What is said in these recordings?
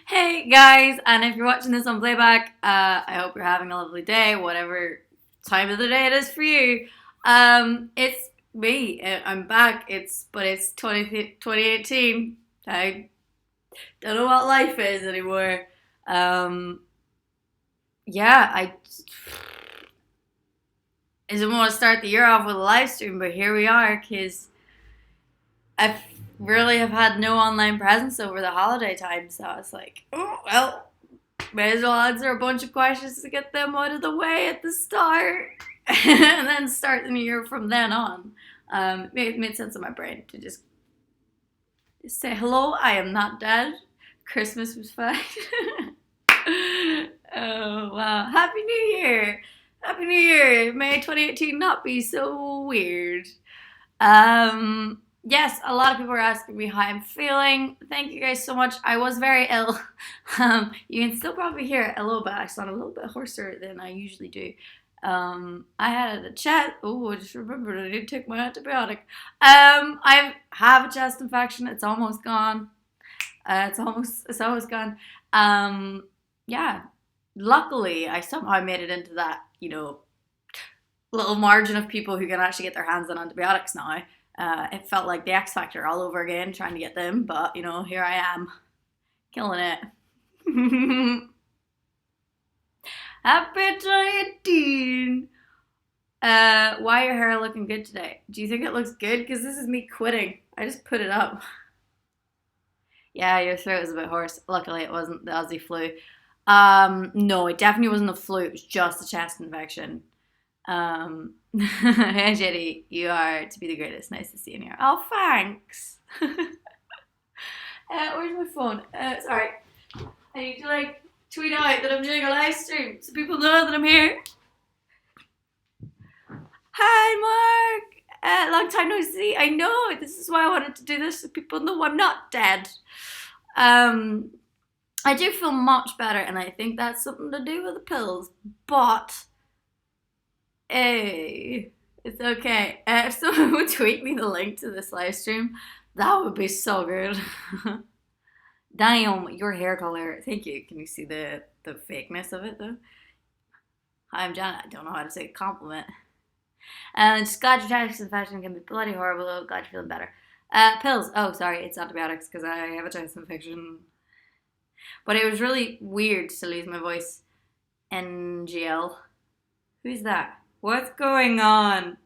Hey guys, and if you're watching this on playback, I hope you're having a lovely day, whatever time of the day it is for you. It's me. I'm back. It's 2018. I don't know what life is anymore. Um, yeah, I didn't want to start the year off with a live stream, but here we are because I really have had no online presence over the holiday time, so I was like, oh well, may as well answer a bunch of questions to get them out of the way at the start, and then start the new year from then on. It made sense in my brain to just say hello. I am not dead. Christmas was fine. Oh wow! Happy New Year! Happy New Year! May 2018 not be so weird. Yes, a lot of people are asking me how I'm feeling. Thank you guys so much. I was very ill. You can still probably hear it a little bit. I sound a little bit hoarser than I usually do. I had a chest. Oh, I just remembered I didn't take my antibiotic. I have a chest infection. It's almost gone. It's almost gone. Yeah. Luckily, I somehow made it into that, little margin of people who can actually get their hands on antibiotics now. It felt like the X Factor all over again, trying to get them, but here I am, killing it. Happy 2018! Why your hair looking good today? Do you think it looks good? Because this is me quitting. I just put it up. Yeah, your throat is a bit hoarse. Luckily, it wasn't the Aussie flu. No, it definitely wasn't the flu. It was just a chest infection. Hey Jenny, you are to be the greatest. Nice to see you here. Oh, thanks. Where's my phone? Sorry. I need to tweet out that I'm doing a live stream so people know that I'm here. Hi, Mark. Long time no see. I know. This is why I wanted to do this so people know I'm not dead. Um, I do feel much better, and I think that's something to do with the pills. But hey, it's okay. If someone would tweet me the link to this live stream, that would be so good. Damn, your hair color. Thank you. Can you see the fakeness of it though? Hi, I'm Janet. I don't know how to say compliment. And just glad your chest infection can be bloody horrible though. Glad you're feeling better. Pills. Oh, sorry, it's antibiotics because I have a chest infection. But it was really weird to lose my voice. NGL. Who's that? What's going on?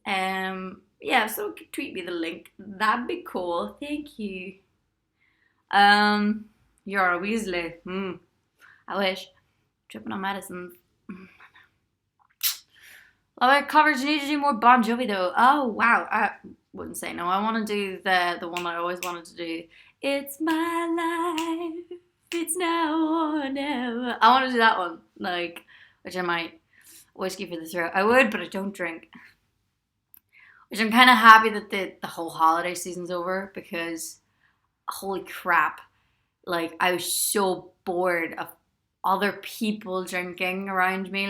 Yeah, so tweet me the link. That'd be cool. Thank you. You're a Weasley. I wish. Tripping on medicines. Love coverage. You need to do more Bon Jovi though. Oh wow. I wouldn't say no. I want to do the one that I always wanted to do. It's my life. It's now or never. I want to do that one. Which I might. Whiskey for the throat. I would, but I don't drink. Which I'm kind of happy that the whole holiday season's over because holy crap. I was so bored of other people drinking around me.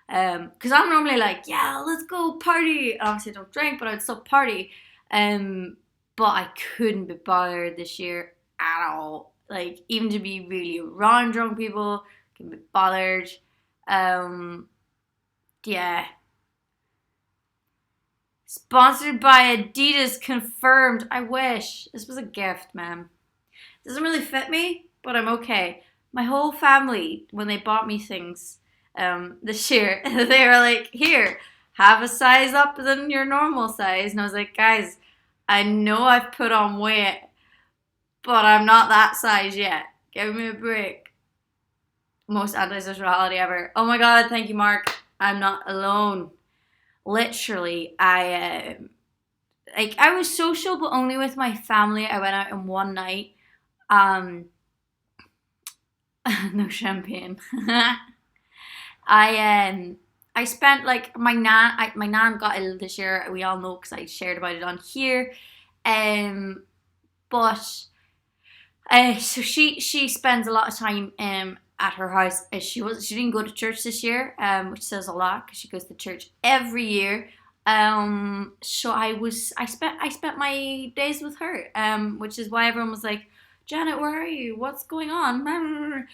Because I'm normally yeah, let's go party. Obviously, I don't drink, but I'd still party. But I couldn't be bothered this year at all. Even to be really around drunk people, couldn't be bothered. Yeah. Sponsored by Adidas, confirmed. I wish. This was a gift, man. Doesn't really fit me, but I'm okay. My whole family, when they bought me things this year, they were like, here, have a size up than your normal size. And I was like, guys, I know I've put on weight, but I'm not that size yet. Give me a break. Most antisocial holiday ever. Oh my god, thank you, Mark. I'm not alone. Literally, I was social, but only with my family. I went out in one night. Um, no champagne. I spent my nan got ill this year. We all know because I shared about it on here. But so she spends a lot of time at her house. She didn't go to church this year, which says a lot because she goes to church every year. So I spent my days with her, which is why everyone was like, Janet, where are you? What's going on?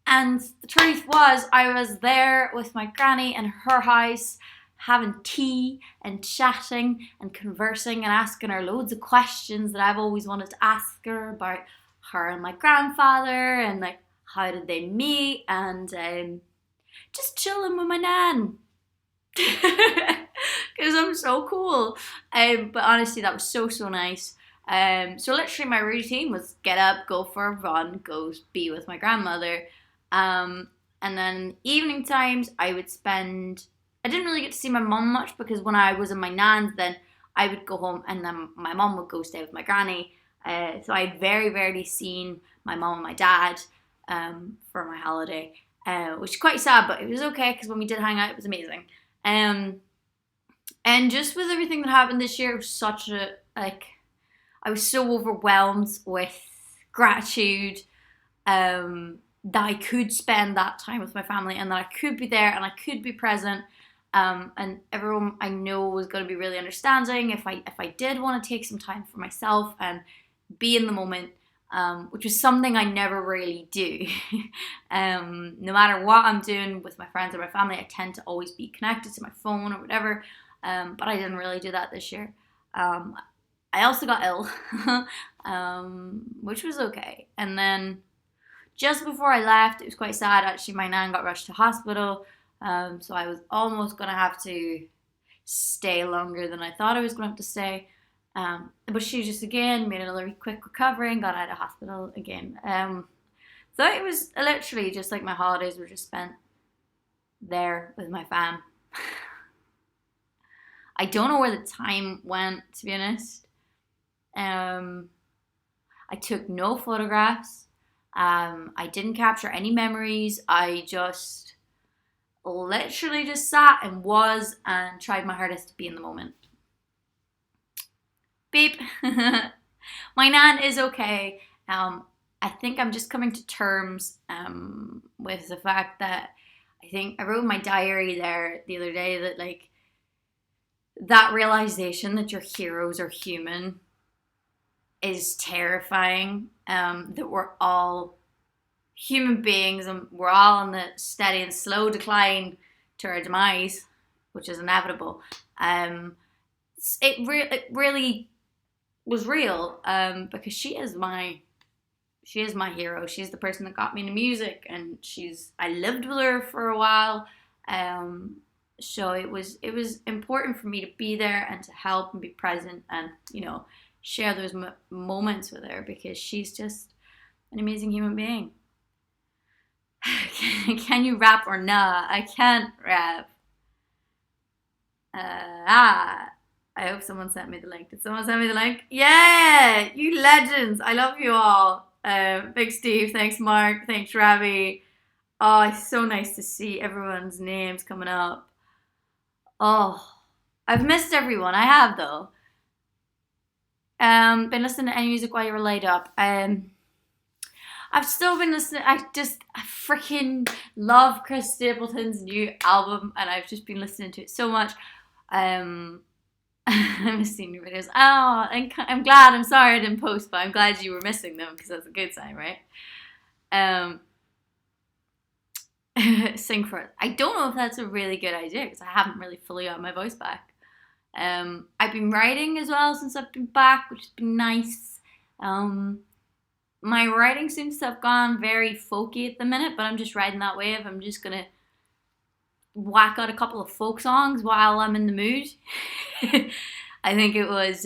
And the truth was, I was there with my granny in her house, having tea and chatting and conversing and asking her loads of questions that I've always wanted to ask her about her and my grandfather, and like how did they meet, and just chilling with my nan. Because I'm so cool. But honestly, that was so nice. So literally, my routine was get up, go for a run, go be with my grandmother, and then evening times I would spend. I didn't really get to see my mum much because when I was in my nan's, then I would go home and then my mum would go stay with my granny. So I had very rarely seen my mum and my dad for my holiday, which is quite sad, but it was okay because when we did hang out, it was amazing. Um, and just with everything that happened this year, it was such a like I was so overwhelmed with gratitude that I could spend that time with my family and that I could be there and I could be present. And everyone I know was going to be really understanding if I did want to take some time for myself and be in the moment, which was something I never really do. No matter what I'm doing with my friends or my family, I tend to always be connected to my phone or whatever. But I didn't really do that this year. I also got ill, which was okay. And then just before I left, it was quite sad. Actually, my nan got rushed to hospital, so I was almost gonna have to stay longer than I thought I was gonna have to stay. But she just again made another quick recovery and got out of hospital again. So it was literally just like my holidays were just spent there with my fam. I don't know where the time went, to be honest. Um, I took no photographs. I didn't capture any memories. I just literally just sat and was and tried my hardest to be in the moment. Beep. My nan is okay. I think I'm just coming to terms with the fact that I think I wrote in my diary there the other day that like that realization that your heroes are human is terrifying. That we're all human beings and we're all on the steady and slow decline to our demise, which is inevitable. It really was real because she is my hero. She's the person that got me into music, and I lived with her for a while. So it was important for me to be there and to help and be present and share those moments with her because she's just an amazing human being. Can you rap or nah? I can't rap. I hope someone sent me the link. Did someone send me the link? Yeah, you legends. I love you all. Big Steve, thanks Mark, thanks Ravi. Oh, it's so nice to see everyone's names coming up. Oh, I've missed everyone. I have though. Been listening to any music while you were laid up. I've still been listening. I freaking love Chris Stapleton's new album, and I've just been listening to it so much. I'm missing your videos. Oh, I'm glad. I'm sorry I didn't post, but I'm glad you were missing them because that's a good sign, right? Sing for it. I don't know if that's a really good idea because I haven't really fully got my voice back. I've been writing as well since I've been back, which has been nice. My writing seems to have gone very folky at the minute, but I'm just riding that wave. I'm just gonna whack out a couple of folk songs while I'm in the mood. I think it was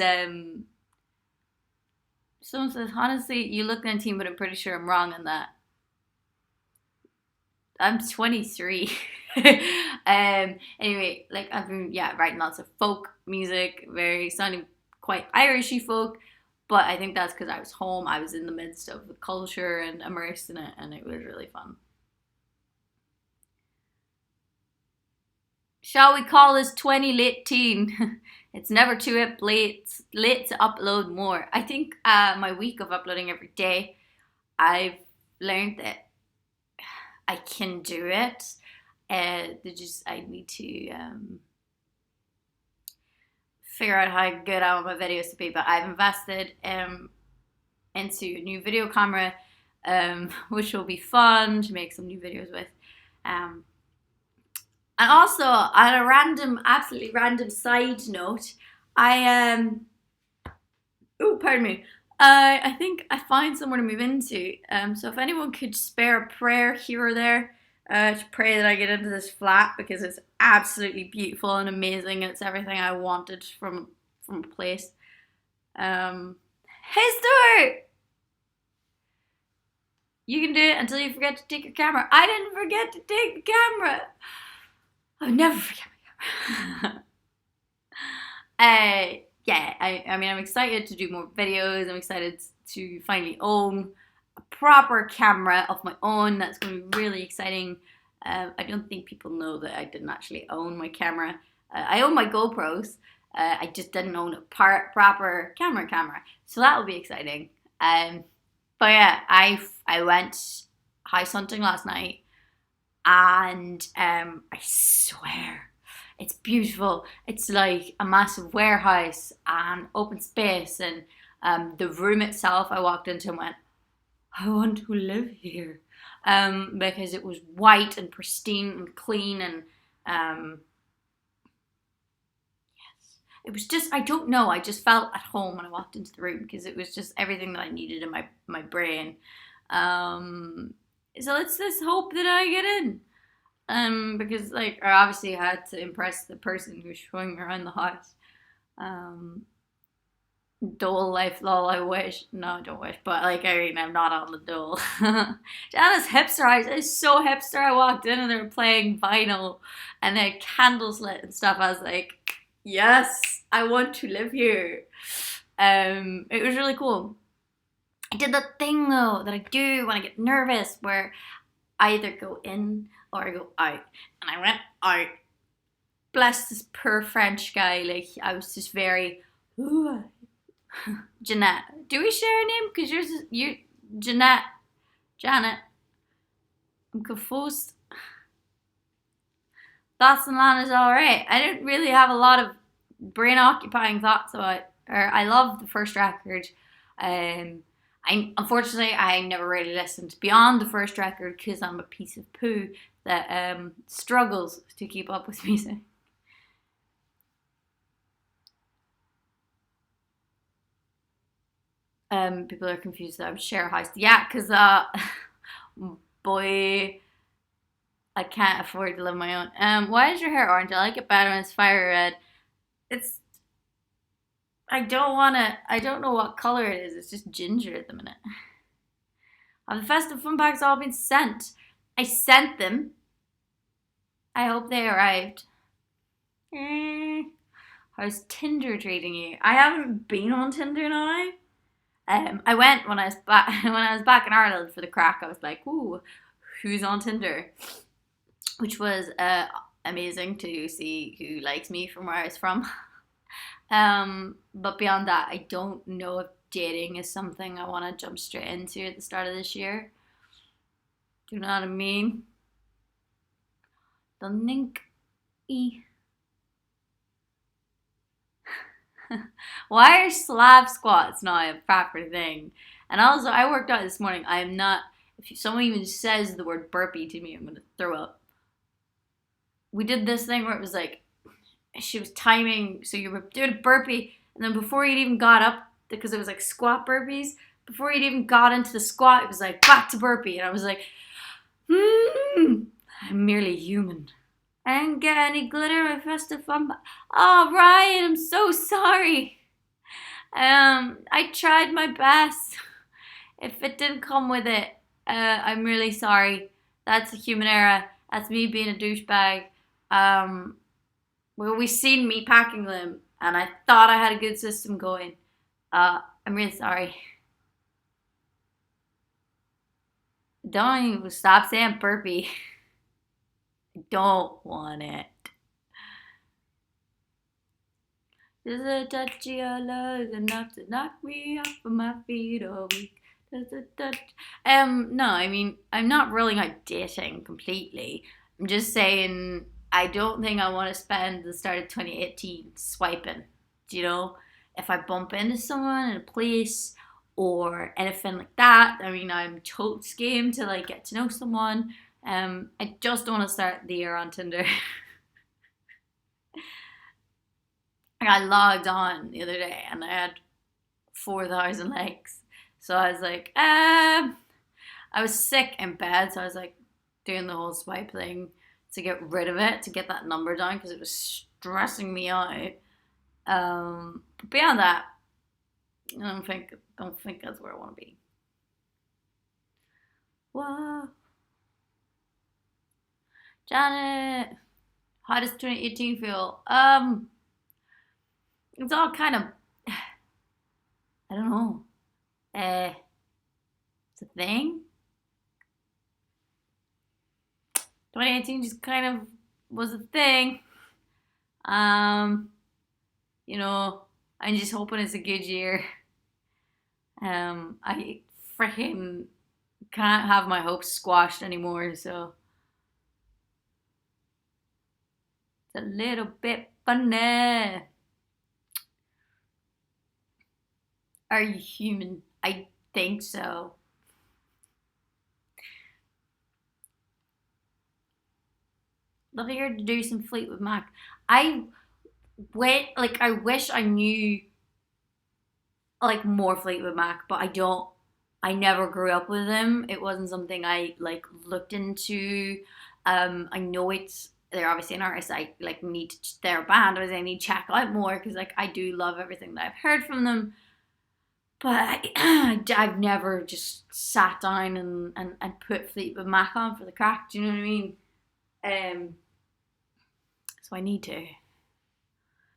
someone says, honestly, you look 19, but I'm pretty sure I'm wrong on that. I'm 23. Anyway, like I've been writing lots of folk music, very sounding quite Irishy folk, but I think that's because I was home. I was in the midst of the culture and immersed in it, and it was really fun. Shall we call this 20 late teen? It's never too late to upload more. I think my week of uploading every day, I've learned that I can do it. I need to figure out how good I want my videos to be. But I've invested into a new video camera, which will be fun to make some new videos with. And also, on a absolutely random side note, pardon me. I think I find somewhere to move into. So if anyone could spare a prayer here or there, to pray that I get into this flat, because it's absolutely beautiful and amazing. It's everything I wanted from a place. Hey Stuart! You can do it until you forget to take your camera. I didn't forget to take the camera. I would never forget my camera. Yeah, I mean, I'm excited to do more videos. I'm excited to finally own a proper camera of my own. That's going to be really exciting. I don't think people know that I didn't actually own my camera. I own my GoPros. I just didn't own a proper camera. So that will be exciting. But yeah, I went house hunting last night, and I swear, it's beautiful. It's like a massive warehouse and open space, and the room itself, I walked into and went, I want to live here, because it was white and pristine and clean, and yes, it was just, I don't know, I just felt at home when I walked into the room, because it was just everything that I needed in my brain. So let's just hope that I get in. Because like I obviously had to impress the person who's showing me around the house. Dole life, lol. I wish. No, I don't wish. But like, I mean, I'm not on the dole. Jana's hipster eyes. It's so hipster. I walked in and they were playing vinyl, and they had candles lit and stuff. I was like, yes, I want to live here. It was really cool. I did that thing though that I do when I get nervous, where I either go in or I go out, and I went out. Bless this poor French guy. Like, I was just very, ooh. Jeanette. Do we share a name? Because you're Jeanette. Janet. I'm confused. Thoughts and Lana's alright. I didn't really have a lot of brain occupying thoughts about her. I love the first record. Unfortunately I never really listened beyond the first record, because I'm a piece of poo that struggles to keep up with music. People are confused that I would share a house. Yeah, because boy, I can't afford to live my own. Why is your hair orange? I like it better when it's fire red. I don't know what color it is. It's just ginger at the minute. Have the festive fun packs all been sent? I sent them. I hope they arrived. How's Tinder treating you? I haven't been on Tinder now. I went when I was back in Ireland for the crack. I was like, ooh, who's on Tinder? Which was amazing to see who likes me from where I was from. But beyond that, I don't know if dating is something I want to jump straight into at the start of this year. Do you know what I mean? Don't think. Why are Slav squats now a proper thing? And also, I worked out this morning. I am not. If someone even says the word burpee to me, I'm gonna throw up. We did this thing where it was like, she was timing, so you were doing a burpee, and then before you'd even got up, because it was like squat burpees, before you'd even got into the squat, it was like back to burpee, and I was like, I'm merely human. I didn't get any glitter in my festive fun. Oh, Ryan, I'm so sorry. I tried my best. If it didn't come with it, I'm really sorry. That's a human error. That's me being a douchebag. Well, we seen me packing them, and I thought I had a good system going. I'm really sorry. Don't even stop saying burpee. I don't want it. Just a touch of your love is enough to knock me off of my feet all week. Just a touch. No, I mean, I'm not ruling out dating completely. I'm just saying I don't think I want to spend the start of 2018 swiping. you know, if I bump into someone in a place or anything like that, I mean, I'm totes game to like get to know someone. I just don't want to start the year on Tinder. I logged on the other day and I had 4,000 likes. So I was like, I was sick in bed, so I was like doing the whole swipe thing to get rid of it, to get that number down because it was stressing me out. But beyond that, I don't think that's where I want to be. Whoa, Janet, how does 2018 feel? It's all kind of, I don't know. It's a thing. 2018 just kind of was a thing. Um, you know, I'm just hoping it's a good year. I freaking can't have my hopes squashed anymore, so it's a little bit funny. Are you human? I think so. Love here to do some Fleetwood Mac. I I wish I knew like more Fleetwood Mac, but I don't. I never grew up with them. It wasn't something I like looked into. I know they're obviously an artist. I like need their band, or I need to check out more because like I do love everything that I've heard from them. But I've never just sat down and put Fleetwood Mac on for the crack. Do you know what I mean? Um, so I need to.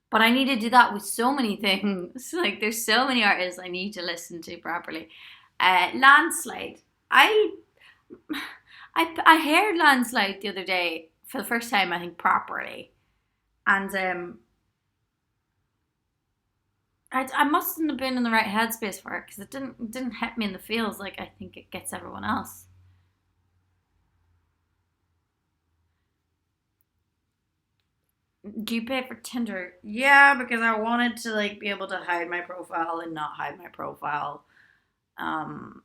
But I need to do that with so many things. Like there's so many artists I need to listen to properly. Landslide. I heard Landslide the other day for the first time, I think properly, and I mustn't have been in the right headspace for it because it didn't hit me in the feels like I think it gets everyone else. Do you pay for Tinder? Yeah, because I wanted to like be able to hide my profile and not hide my profile. Um,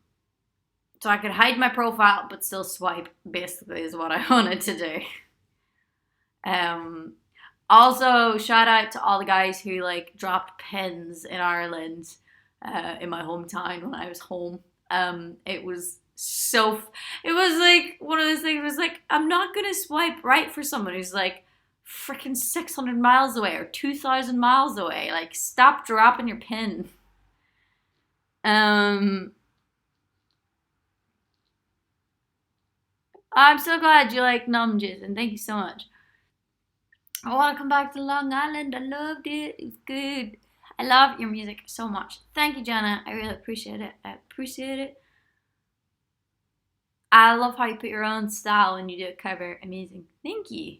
so I could hide my profile but still swipe. Basically, is what I wanted to do. Um, Also, shout out to all the guys who like dropped pins in Ireland, in my hometown when I was home. It was it was like one of those things. It was like I'm not gonna swipe right for someone who's like freaking 600 miles away or 2,000 miles away. Like, stop dropping your pin. Um, I'm so glad you like Numjis, and thank you so much. I want to come back to Long Island. I loved it. It was good. I love your music so much. Thank you, Jana. I really appreciate it. I appreciate it. I love how you put your own style when you do a cover. Amazing. Thank you.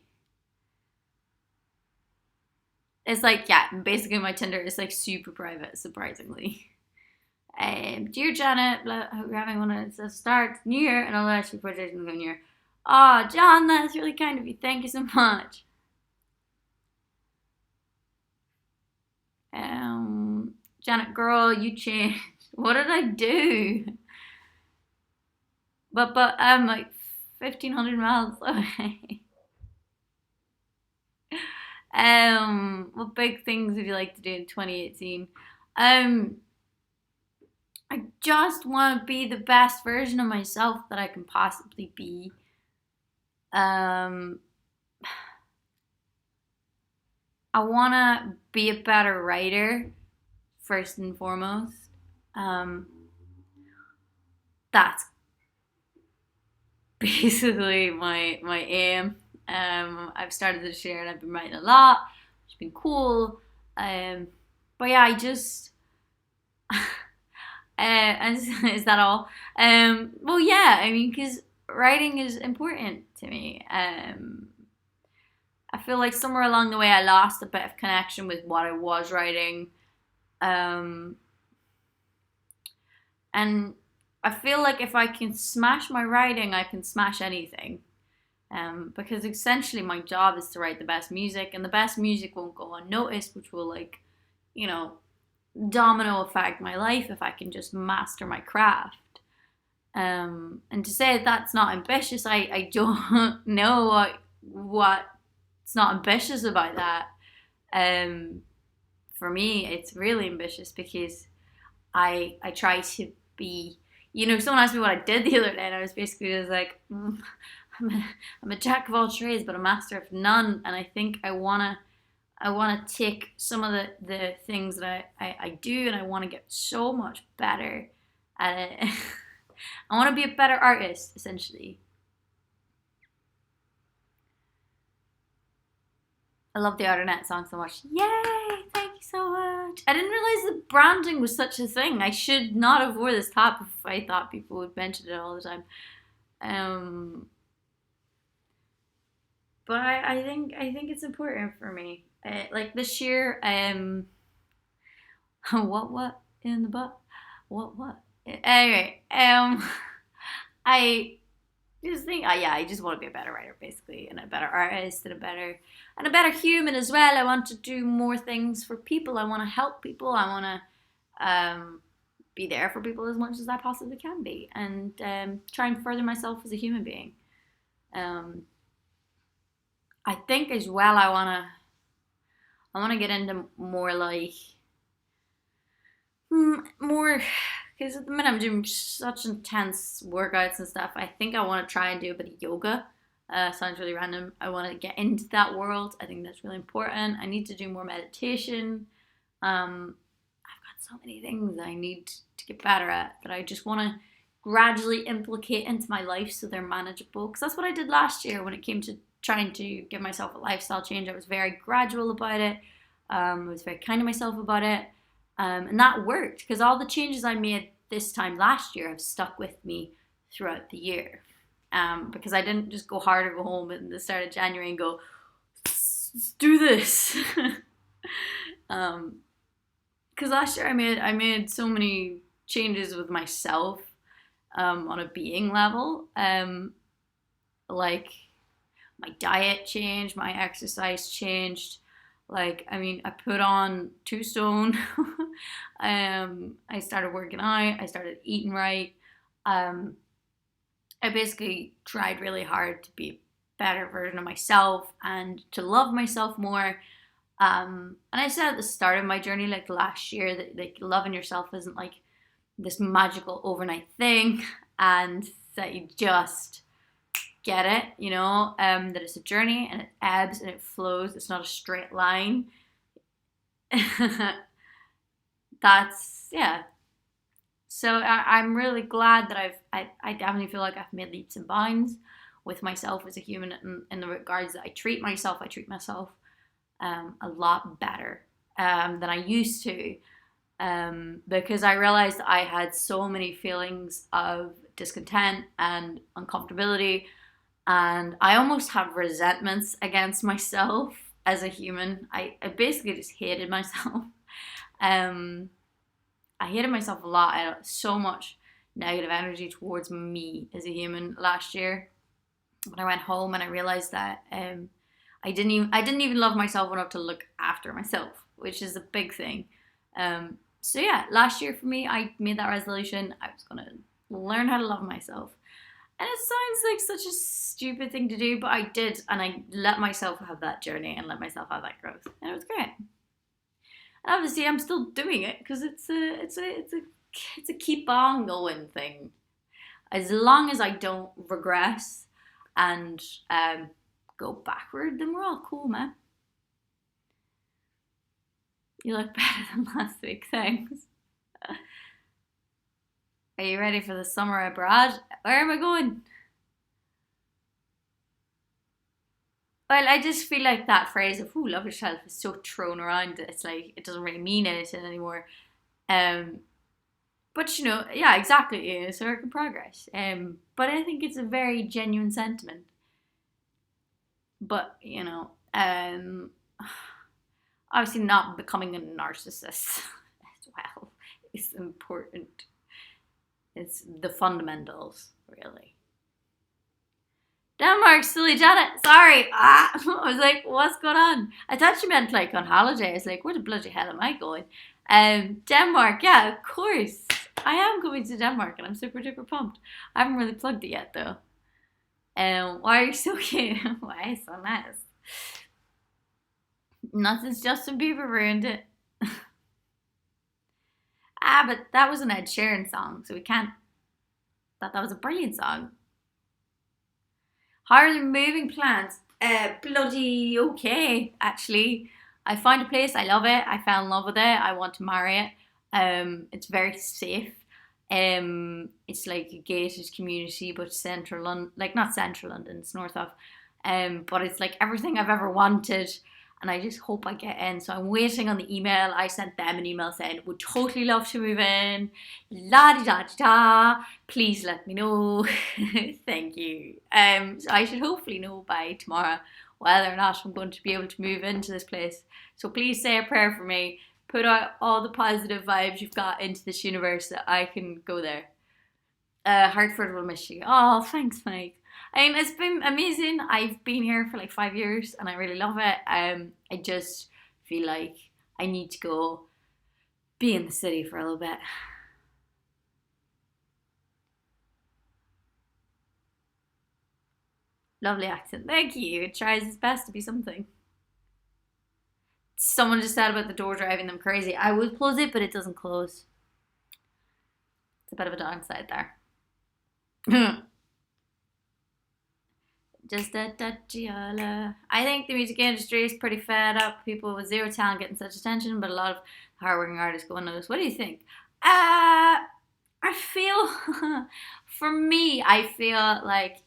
It's like, yeah, basically my Tinder is like super private, surprisingly. Dear Janet, I hope you're having one of the start new year and all that your project in the new year. Oh, John, that's really kind of you. Thank you so much. Janet, girl, you changed. What did I do? But I'm like 1,500 miles away. What big things would you like to do in 2018? I just want to be the best version of myself that I can possibly be. Um, I want to be a better writer, first and foremost. Um, that's basically my aim. I've started this year and I've been writing a lot, which has been cool. But yeah, I just and is that all? Well, yeah, I mean, because writing is important to me. I feel like somewhere along the way I lost a bit of connection with what I was writing. Um, and I feel like if I can smash my writing, I can smash anything. Because essentially my job is to write the best music, and the best music won't go unnoticed, which will like you know, domino effect my life if I can just master my craft. And to say that that's not ambitious, I don't know what's not ambitious about that. Um, for me, it's really ambitious because I try to be. Someone asked me what I did the other day, and I was basically just like, I'm a jack of all trades, but a master of none. And I think I wanna take some of the things that I do, and I want to get so much better at it. I want to be a better artist, essentially. I love the Outernet song so much. Yay! Thank you so much. I didn't realize that branding was such a thing. I should not have wore this top if I thought people would mention it all the time. Um, but I think it's important for me. Like this year, what in the butt? What? Anyway, I just think, yeah, I just want to be a better writer, basically, and a better artist, and a better human as well. I want to do more things for people. I want to help people. I want to be there for people as much as I possibly can be, and try and further myself as a human being. Um, I think as well, I wanna get into more like more because at the minute I'm doing such intense workouts and stuff. I think I want to try and do a bit of yoga. Sounds really random. I want to get into that world. I think that's really important. I need to do more meditation. I've got so many things I need to get better at that I just want to gradually implicate into my life so they're manageable. Because that's what I did last year when it came to trying to give myself a lifestyle change. I was very gradual about it. I was very kind to myself about it. And that worked because all the changes I made this time last year have stuck with me throughout the year. Because I didn't just go hard or go home at the start of January and go, let's do this. Because last year I made so many changes with myself on a being level. Like my diet changed, my exercise changed. Like, I mean, I put on 2 stone. I started working out. I started eating right. Um, I basically tried really hard to be a better version of myself and to love myself more. And I said at the start of my journey, like last year, that like loving yourself isn't like this magical overnight thing, and that you just get it, that it's a journey and it ebbs and it flows. It's not a straight line. That's, yeah. So I'm really glad that I definitely feel like I've made leaps and bounds with myself as a human in the regards that I treat myself. I treat myself a lot better than I used to, because I realized I had so many feelings of discontent and uncomfortability, and I almost have resentments against myself as a human. I basically just hated myself. Um, I hated myself a lot. I had so much negative energy towards me as a human last year. When I went home and I realized that I didn't even love myself enough to look after myself, which is a big thing. So yeah, last year for me, I made that resolution. I was gonna learn how to love myself. And it sounds like such a stupid thing to do, but I did, and I let myself have that journey and let myself have that growth, and it was great. And obviously, I'm still doing it because it's a keep on going thing. As long as I don't regress and go backward, then we're all cool, man. You look better than last week, thanks. Are you ready for the summer abroad? Where am I going? Well, I just feel like that phrase of "ooh, love yourself" is so thrown around. It's like it doesn't really mean anything anymore. Um, but yeah, exactly. It's a work in progress. But I think it's a very genuine sentiment. But obviously not becoming a narcissist as well is important. It's the fundamentals, really. Denmark, silly Janet. Sorry. I was like, what's going on? I thought she meant like on holiday. I was like, where the bloody hell am I going? Denmark, yeah, of course. I am going to Denmark and I'm super duper pumped. I haven't really plugged it yet though. Why are you so cute? Why so nice? Not since Justin Bieber ruined it. But that was an Ed Sheeran song, so we can't. Thought that was a brilliant song. How are the moving plans? Bloody okay, actually. I found a place, I love it. I fell in love with it. I want to marry it. It's very safe. It's like a gated community, but central London, like not central London, it's north of. But it's like everything I've ever wanted, and I just hope I get in. So I'm waiting on the email. I sent them an email saying would totally love to move in. La di da di da. Please let me know. Thank you. So I should hopefully know by tomorrow whether or not I'm going to be able to move into this place. So please say a prayer for me. Put out all the positive vibes you've got into this universe that I can go there. Hartford will miss you. Oh, thanks, Mike. I mean, it's been amazing. I've been here for like 5 years and I really love it. I just feel like I need to go be in the city for a little bit. Lovely accent. Thank you. It tries its best to be something. Someone just said about the door driving them crazy. I would close it, but it doesn't close. It's a bit of a downside there. Just a touchiola. I think the music industry is pretty fed up. People with zero talent getting such attention, but a lot of hardworking artists go unnoticed. What do you think? I feel, for me, I feel like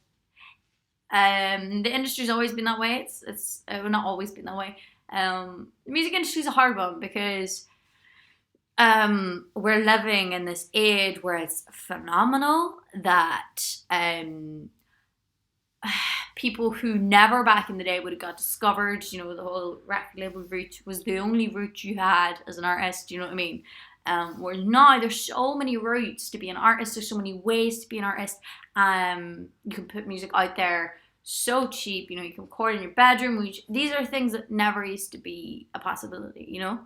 the industry's always been that way. It's not always been that way. The music industry is a hard one because we're living in this age where it's phenomenal that people who never back in the day would have got discovered, you know, the whole record label route was the only route you had as an artist, you know what I mean? Where now there's so many routes to be an artist, there's so many ways to be an artist. You can put music out there so cheap, you know, you can record in your bedroom, these are things that never used to be a possibility, you know.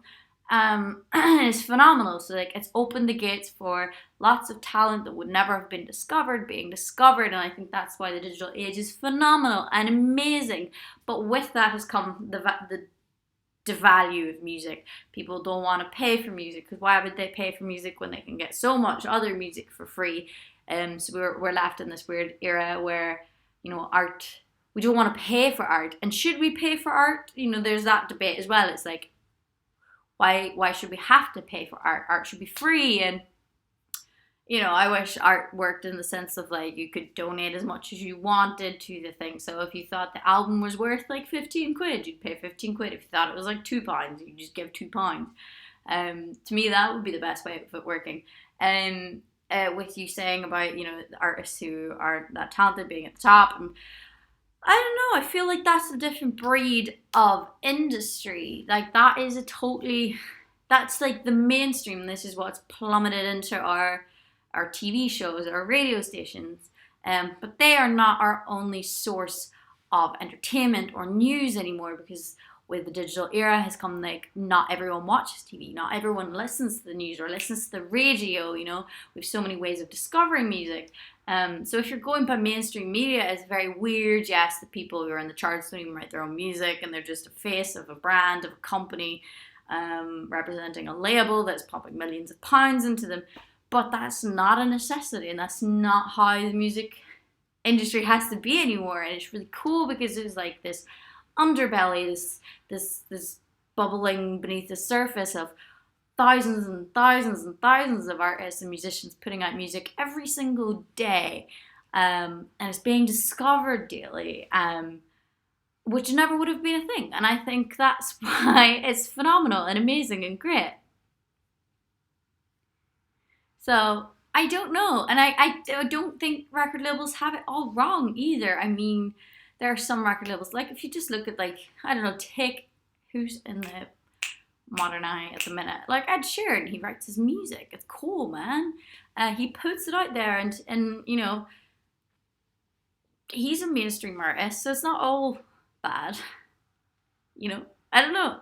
It's phenomenal. So like it's opened the gates for lots of talent that would never have been discovered being discovered, and I think that's why the digital age is phenomenal and amazing. But with that has come the value of music. People don't want to pay for music because why would they pay for music when they can get so much other music for free? So we're left in this weird era where, you know, art, we don't want to pay for art. And should we pay for art? You know, there's that debate as well. It's like, why should we have to pay for art? Art should be free. And, you know, I wish art worked in the sense of like you could donate as much as you wanted to the thing. So if you thought the album was worth like 15 quid, you'd pay 15 quid. If you thought it was like £2, you'd just give £2. To me, that would be the best way of it working. With you saying about, you know, the artists who aren't that talented being at the top, and I don't know, I feel like that's a different breed of industry. Like that is that's like the mainstream. This is what's plummeted into our TV shows, our radio stations. But they are not our only source of entertainment or news anymore, because with the digital era has come, like, not everyone watches TV, not everyone listens to the news or listens to the radio, you know. We have so many ways of discovering music. So if you're going by mainstream media, it's very weird. Yes, the people who are in the charts don't even write their own music, and they're just a face of a brand, of a company, representing a label that's pumping millions of pounds into them. But that's not a necessity, and that's not how the music industry has to be anymore. And it's really cool because there's like this underbelly, this bubbling beneath the surface of thousands and thousands and thousands of artists and musicians putting out music every single day, and it's being discovered daily, which never would have been a thing. And I think that's why it's phenomenal and amazing and great. So I don't know, and I don't think record labels have it all wrong either. I mean, there are some record labels, like if you just look at, like, I don't know, take who's in the modern eye at the minute, like Ed Sheeran. He writes his music, it's cool, man. He puts it out there, and you know, he's a mainstream artist, so it's not all bad. You know, I don't know.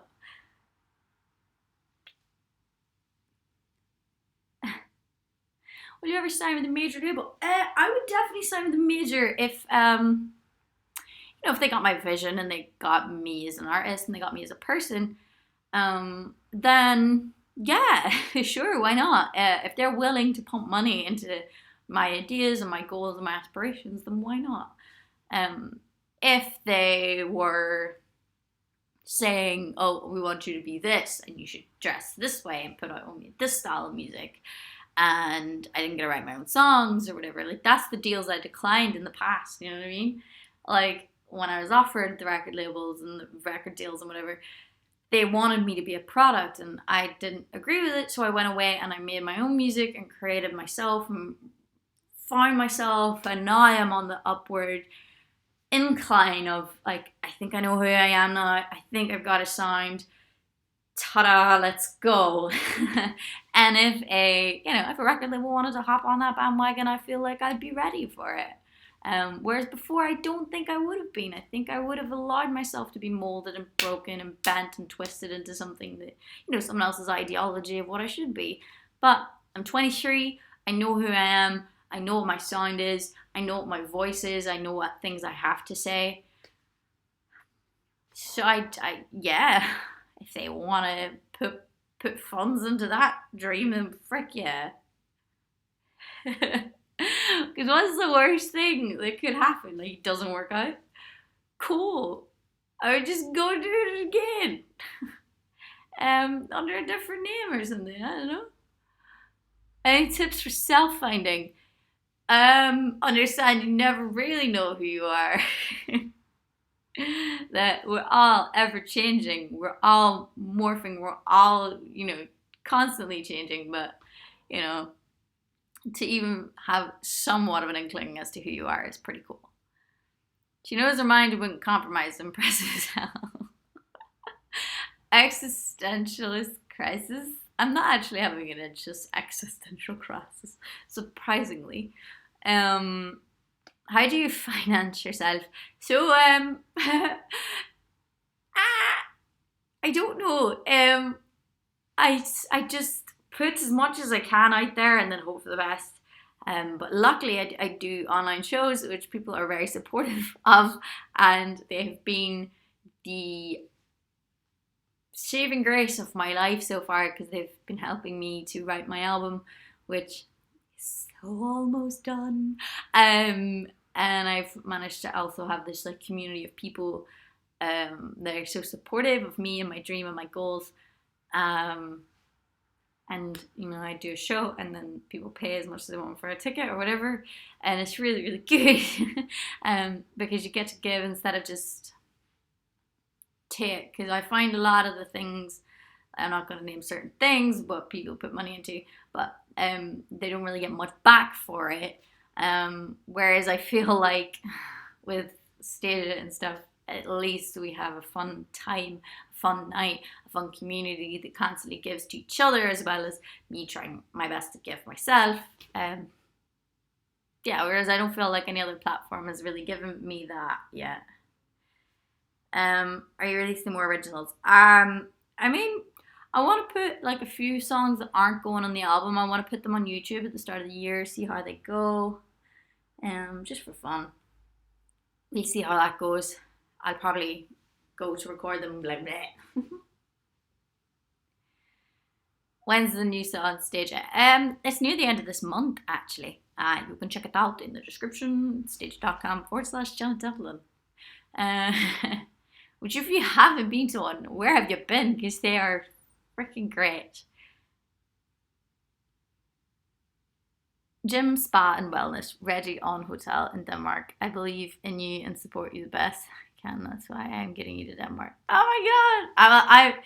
Will you ever sign with a major label? I would definitely sign with a major if if they got my vision and they got me as an artist and they got me as a person. Then yeah, sure, why not? If they're willing to pump money into my ideas and my goals and my aspirations, then why not? If they were saying, "Oh, we want you to be this, and you should dress this way and put out only this style of music," and I didn't get to write my own songs or whatever, like that's the deals I declined in the past. You know what I mean? Like when I was offered the record labels and the record deals and whatever, they wanted me to be a product and I didn't agree with it, so I went away and I made my own music and created myself and found myself, and now I am on the upward incline of like, I think I know who I am now, I think I've got a sound, ta-da, let's go. And if a record label wanted to hop on that bandwagon, I feel like I'd be ready for it. Whereas before, I don't think I would have been. I think I would have allowed myself to be molded and broken and bent and twisted into something that, someone else's ideology of what I should be. But I'm 23. I know who I am. I know what my sound is. I know what my voice is. I know what things I have to say. So yeah, if they want to put funds into that dream, then frick yeah. Because what's the worst thing that could happen? Like, it doesn't work out? Cool. I would just go do it again. Under a different name or something. I don't know. Any tips for self finding? Understand you never really know who you are. That we're all ever changing. We're all morphing. We're all, constantly changing. But, to even have somewhat of an inkling as to who you are is pretty cool. She knows her mind wouldn't compromise and impresses hell. Existentialist crisis. I'm not actually having an existential crisis, surprisingly. How do you finance yourself? So, I don't know. I just put as much as I can out there and then hope for the best. But luckily, I do online shows, which people are very supportive of, and they have been the saving grace of my life so far because they've been helping me to write my album, which is so almost done. And I've managed to also have this like community of people that are so supportive of me and my dream and my goals. And I do a show and then people pay as much as they want for a ticket or whatever, and it's really, really good. Because you get to give instead of just take, because I find a lot of the things, I'm not going to name certain things, but people put money into, but they don't really get much back for it. Whereas I feel like with Stage It and stuff, at least we have a fun time, a fun night, a fun community that constantly gives to each other, as well as me trying my best to give myself. Whereas I don't feel like any other platform has really given me that yet. Are you releasing more originals? I mean, I want to put like a few songs that aren't going on the album. I want to put them on YouTube at the start of the year, see how they go. Just for fun. We'll see how that goes. I'll probably go to record them blah blah. When's the new song Stage It? It's near the end of this month actually. You can check it out in the description, stage.com/Janet Devlin. Which if you haven't been to one, where have you been? Because they are freaking great. Gym, spa and wellness ready on hotel in Denmark. I believe in you and support you the best I can. That's why I'm getting you to Denmark. Oh my god!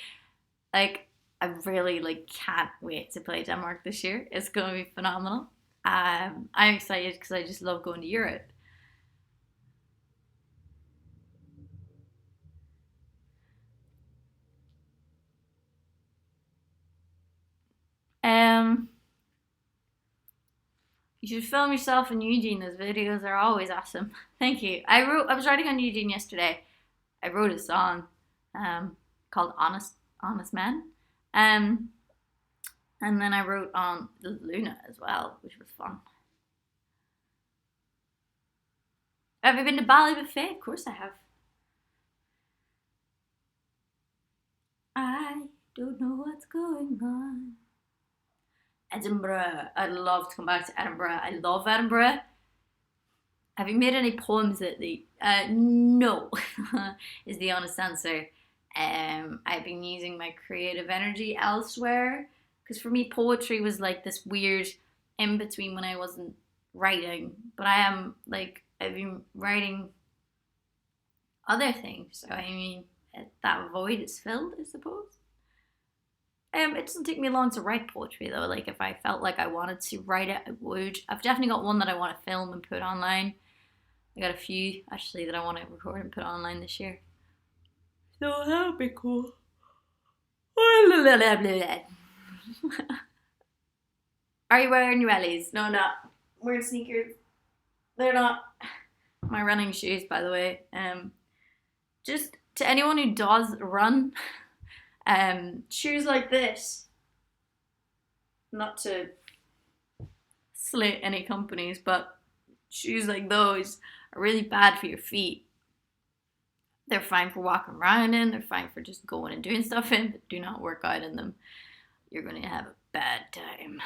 I really can't wait to play Denmark this year. It's going to be phenomenal. I'm excited because I just love going to Europe. Um, You should film yourself in Eugene. Those videos are always awesome. Thank you. I was writing on Eugene yesterday. I wrote a song called Honest Men. Um, and then I wrote on Luna as well, which was fun. Have you been to Ballybofey? Of course I have. I don't know what's going on. Edinburgh. I'd love to come back to Edinburgh. I love Edinburgh. Have you made any poems lately? No, is the honest answer. I've been using my creative energy elsewhere because for me, poetry was like this weird in between when I wasn't writing, but I've been writing other things. So I mean, that void is filled, I suppose. It doesn't take me long to write poetry though. Like if I felt like I wanted to write it, I would. I've definitely got one that I want to film and put online. I got a few actually that I want to record and put online this year. So that'll be cool. Are you wearing your wellies? No, I'm not. I'm wearing sneakers. They're not my running shoes, by the way. Just to anyone who does run, shoes like this. Not to slate any companies, but shoes like those are really bad for your feet. They're fine for walking around in, they're fine for just going and doing stuff in, but do not work out in them. You're going to have a bad time.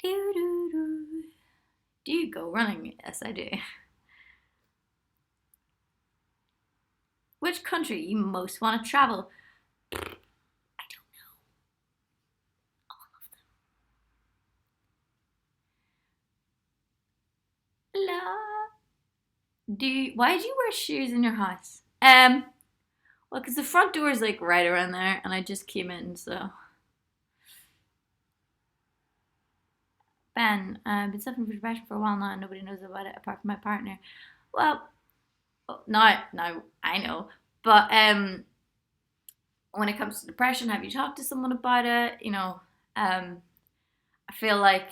Do you go running? Yes, I do. Which country you most want to travel? I don't know. All of them. Why do you wear shoes in your house? Well, because the front door is like right around there, and I just came in, so. Ben, I've been suffering from depression for a while now, and nobody knows about it apart from my partner. Well, now I know, but when it comes to depression, have you talked to someone about it? I feel like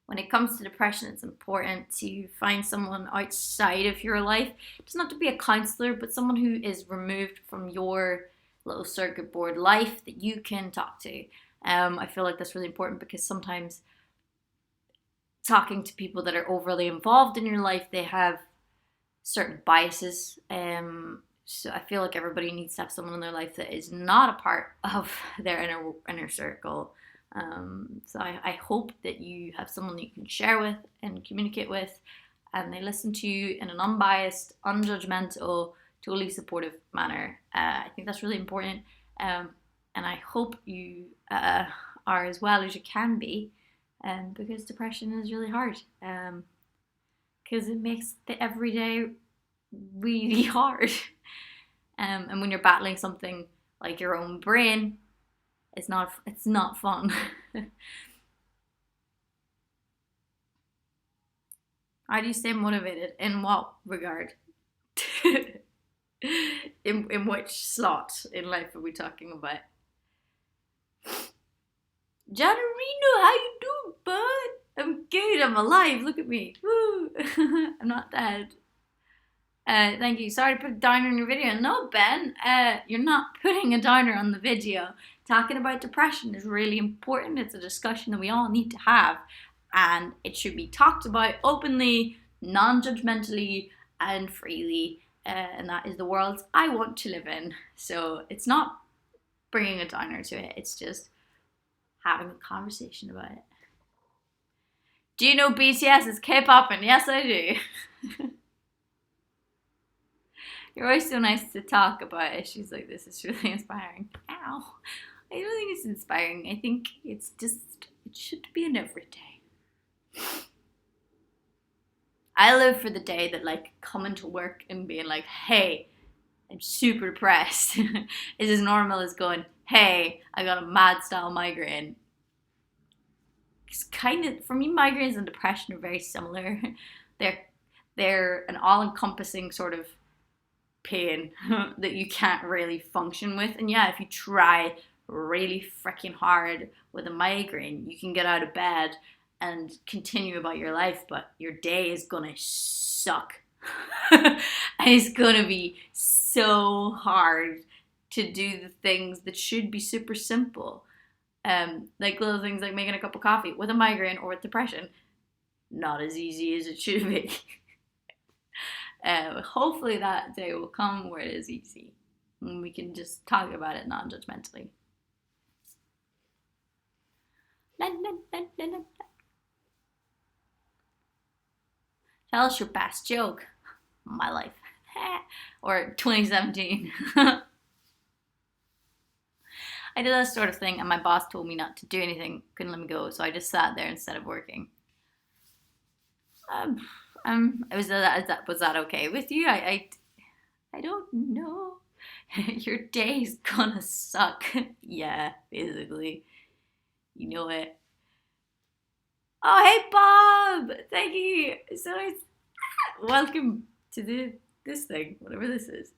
when it comes to depression, it's important to find someone outside of your life. It doesn't have to be a counselor, but someone who is removed from your little circuit board life that you can talk to. I feel like that's really important because sometimes talking to people that are overly involved in your life, they have certain biases. So I feel like everybody needs to have someone in their life that is not a part of their inner circle. So I hope that you have someone that you can share with and communicate with, and they listen to you in an unbiased, unjudgmental, totally supportive manner. I think that's really important, and I hope you are as well as you can be, because depression is really hard, because it makes the everyday really hard. And when you're battling something like your own brain, it's not fun. How do you stay motivated? In what regard? in which slot in life are we talking about? Janarino, how you doing, bud? I'm good, I'm alive, look at me. Woo. I'm not dead. Thank you. Sorry to put a downer on your video. No, Ben, you're not putting a downer on the video. Talking about depression is really important. It's a discussion that we all need to have, and it should be talked about openly, non-judgmentally, and freely. And that is the world I want to live in. So it's not bringing a downer to it. It's just having a conversation about it. Do you know BTS is K-pop? And yes, I do. You're always so nice to talk about issues like this. It's really inspiring. Ow. I don't think it's inspiring. I think it should be an everyday. I live for the day that like coming to work and being like, hey, I'm super depressed is as normal as going, hey, I got a mad style migraine. It's kind of, for me, migraines and depression are very similar. They're an all-encompassing sort of pain that you can't really function with. And yeah, if you try really freaking hard with a migraine, you can get out of bed and continue about your life, but your day is gonna suck. And it's gonna be so hard to do the things that should be super simple. Like little things like making a cup of coffee with a migraine or with depression, not as easy as it should be. Hopefully that day will come where it is easy and we can just talk about it non-judgmentally. Tell us your best joke. My life. Or 2017. I did that sort of thing and my boss told me not to do anything, couldn't let me go, so I just sat there instead of working. Was that okay with you? I don't know. Your day's gonna suck. Yeah, basically. You know it. Oh, hey Bob! Thank you. So nice. Welcome to this thing, whatever this is.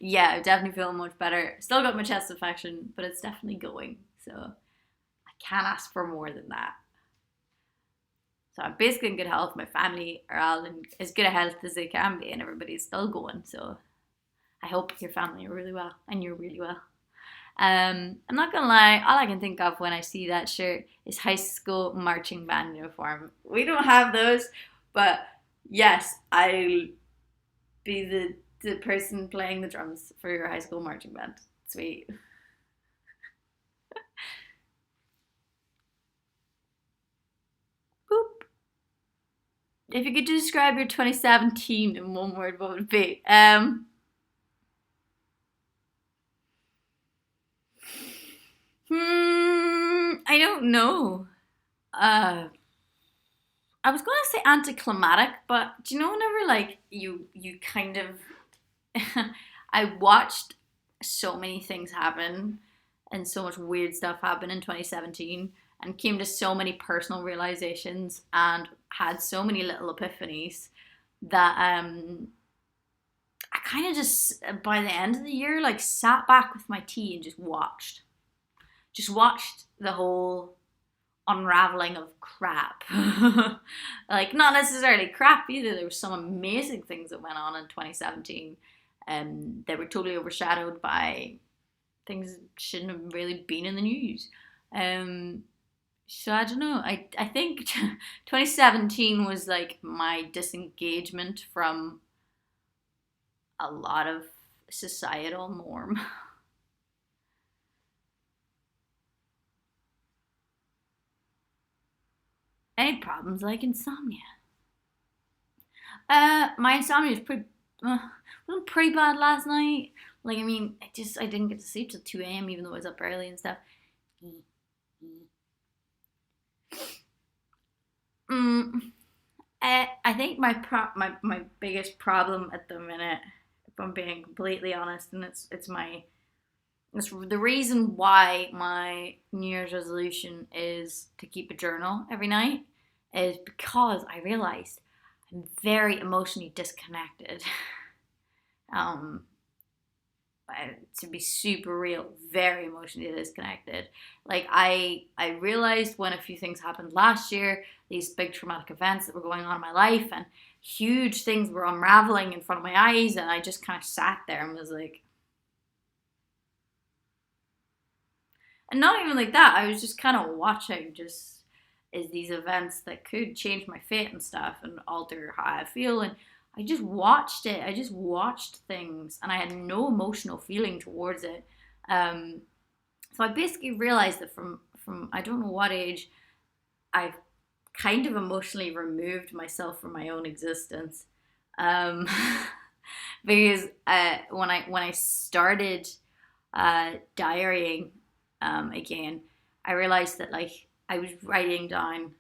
Yeah, I'm definitely feeling much better. Still got my chest infection, but it's definitely going. So I can't ask for more than that. So I'm basically in good health. My family are all in as good a health as they can be, and everybody's still going. So I hope your family are really well, and you're really well. I'm not gonna lie, all I can think of when I see that shirt is high school marching band uniform. We don't have those, but yes, I'll be the person playing the drums for your high school marching band. Sweet. Boop. If you could describe your 2017 in one word, what would it be? I don't know. I was gonna say anticlimactic, but do you know whenever like you kind of I watched so many things happen and so much weird stuff happen in 2017 and came to so many personal realizations and had so many little epiphanies that I kind of just by the end of the year like sat back with my tea and just watched the whole unraveling of crap. Like not necessarily crap either. There were some amazing things that went on in 2017. They were totally overshadowed by things that shouldn't have really been in the news. So I don't know. I think 2017 was like my disengagement from a lot of societal norm. Any problems like insomnia? My insomnia was pretty bad last night. Like, I mean, I didn't get to sleep till 2 a.m. even though I was up early and stuff. I think my biggest problem at the minute, if I'm being completely honest, and it's the reason why my New Year's resolution is to keep a journal every night is because I realized I'm very emotionally disconnected. um, to be super real, very emotionally disconnected. Like I realized when a few things happened last year, these big traumatic events that were going on in my life, and huge things were unraveling in front of my eyes, and I just kind of sat there and was like, and not even like that. I was just kind of watching, just as these events that could change my fate and stuff, and alter how I feel, and I just watched it. I just watched things, and I had no emotional feeling towards it. So I basically realized that from I don't know what age, I've kind of emotionally removed myself from my own existence. Um, because when I started diarying again, I realized that like I was writing down,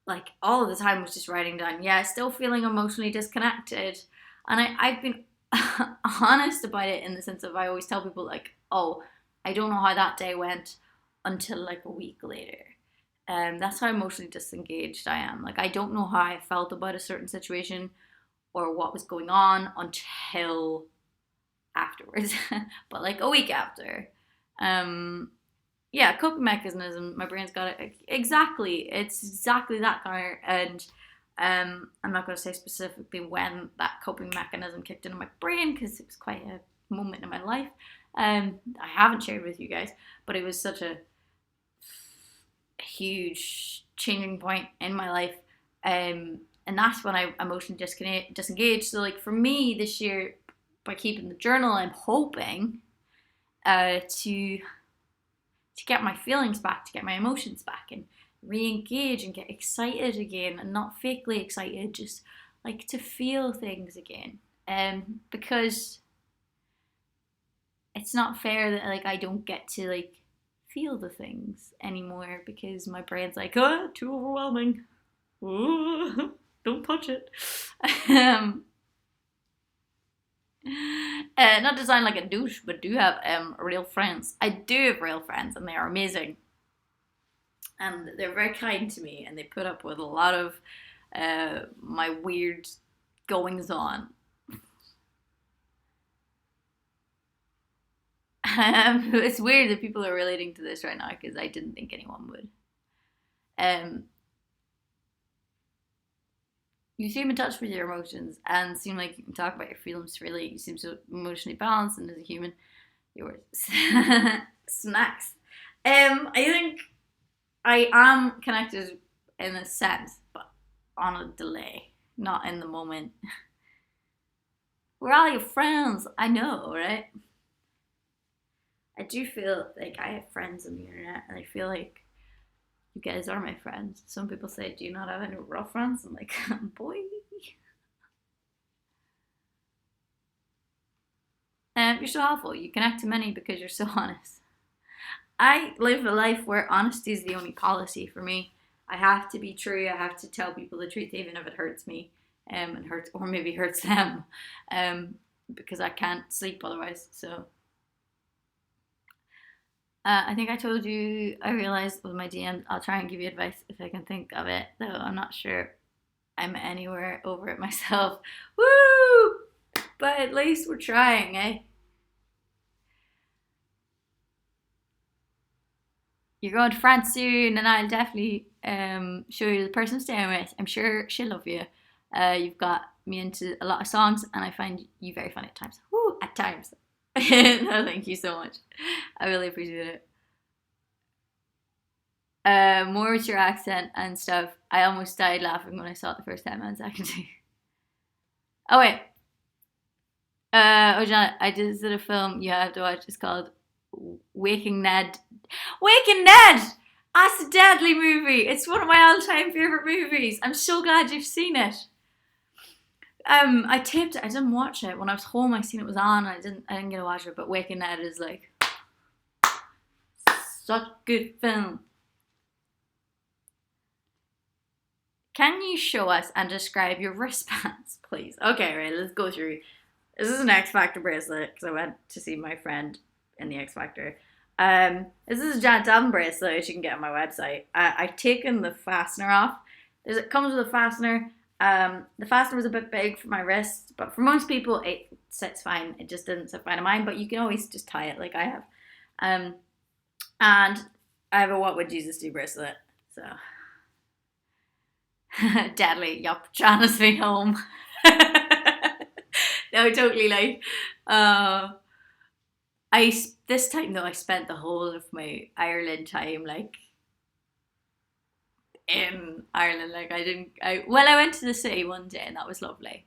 like all of the time was just writing down, yeah, still feeling emotionally disconnected. And I've been honest about it in the sense of I always tell people like, oh, I don't know how that day went until like a week later. That's how emotionally disengaged I am. Like I don't know how I felt about a certain situation or what was going on until afterwards, but like a week after. Yeah, coping mechanism. My brain's got it exactly. It's exactly that, Connor. And I'm not going to say specifically when that coping mechanism kicked into my brain because it was quite a moment in my life. I haven't shared with you guys, but it was such a huge changing point in my life. And that's when I emotionally disengaged. So like for me this year, by keeping the journal, I'm hoping to get my feelings back, to get my emotions back, and re-engage and get excited again, and not fakely excited, just like to feel things again. Because it's not fair that like I don't get to like feel the things anymore because my brain's like, oh, too overwhelming. Ooh, don't touch it. Not to sound like a douche, but do have real friends. I do have real friends, and they are amazing. And they're very kind to me, and they put up with a lot of my weird goings on. It's weird that people are relating to this right now because I didn't think anyone would. You seem in touch with your emotions and seem like you can talk about your feelings freely. You seem so emotionally balanced, and as a human, yours. Snacks. I think I am connected in a sense, but on a delay, not in the moment. We're all your friends. I know, right? I do feel like I have friends on the internet, and I feel like you guys are my friends. Some people say, do you not have any real friends? I'm like, boy. You're so helpful. You connect to many because you're so honest. I live a life where honesty is the only policy for me. I have to be true. I have to tell people the truth, even if it hurts me, and hurts, or maybe hurts them, because I can't sleep otherwise. So I think I told you, I realized with my DM, I'll try and give you advice if I can think of it, though I'm not sure I'm anywhere over it myself. Woo! But at least we're trying, eh? You're going to France soon, and I'll definitely show you the person I'm staying with. I'm sure she'll love you. You've got me into a lot of songs, and I find you very funny at times. Woo! At times. No, thank you so much. I really appreciate it. More with your accent and stuff. I almost died laughing when I saw it the first time I was acting. Oh wait. Oh Janet, I just did a film you have to watch. It's called Waking Ned. Waking Ned! That's a deadly movie. It's one of my all-time favorite movies. I'm so glad you've seen it. I taped it. I didn't watch it when I was home. I seen it was on. I didn't get to watch it. But Waking Ned is like such a good film. Can you show us and describe your wristbands, please? Okay, right. Let's go through. This is an X Factor bracelet because I went to see my friend in the X Factor. This is a Janet Dalton bracelet, which you can get on my website. I've taken the fastener off. It comes with a fastener. The fastener was a bit big for my wrist, but for most people it sits fine. It just didn't sit fine on mine, but you can always just tie it like I have. And I have a What Would Jesus Do bracelet. So deadly. Yup, Janice me home. No, totally like. This time though I spent the whole of my Ireland time like in Ireland. Like I went to the city one day and that was lovely.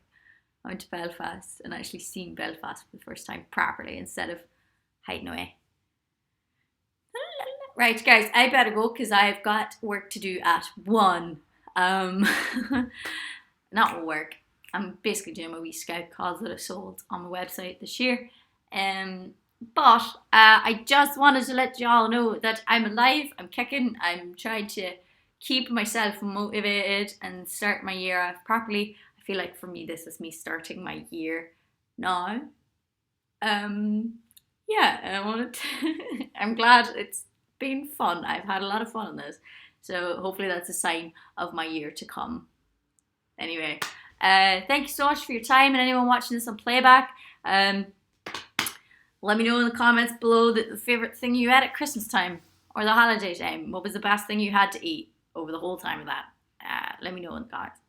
I went to Belfast and actually seen Belfast for the first time properly instead of hiding away. Right, guys, I better go because I've got work to do at 1. Not work. I'm basically doing my wee scout calls that I sold on my website this year. But I just wanted to let y'all know that I'm alive, I'm kicking, I'm trying to keep myself motivated and start my year off properly. I feel like for me, this is me starting my year now. Yeah, I'm glad it's been fun. I've had a lot of fun on this. So hopefully that's a sign of my year to come. Anyway, thank you so much for your time and anyone watching this on playback. Let me know in the comments below the favorite thing you had at Christmas time or the holiday time. What was the best thing you had to eat over the whole time of that? Let me know in the comments.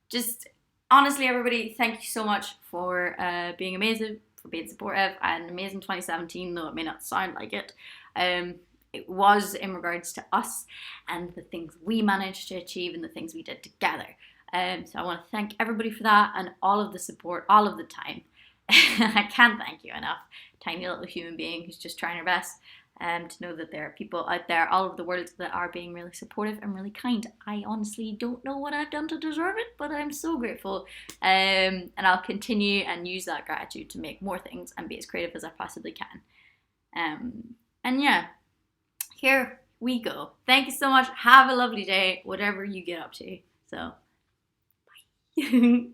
Just honestly, everybody, thank you so much for being amazing, for being supportive, and amazing 2017, though it may not sound like it. It was in regards to us and the things we managed to achieve and the things we did together. So I want to thank everybody for that and all of the support, all of the time. I can't thank you enough. Tiny little human being who's just trying her best. To know that there are people out there all over the world that are being really supportive and really kind. I honestly don't know what I've done to deserve it, but I'm so grateful. And I'll continue and use that gratitude to make more things and be as creative as I possibly can. And yeah, here we go. Thank you so much. Have a lovely day, whatever you get up to. So, bye.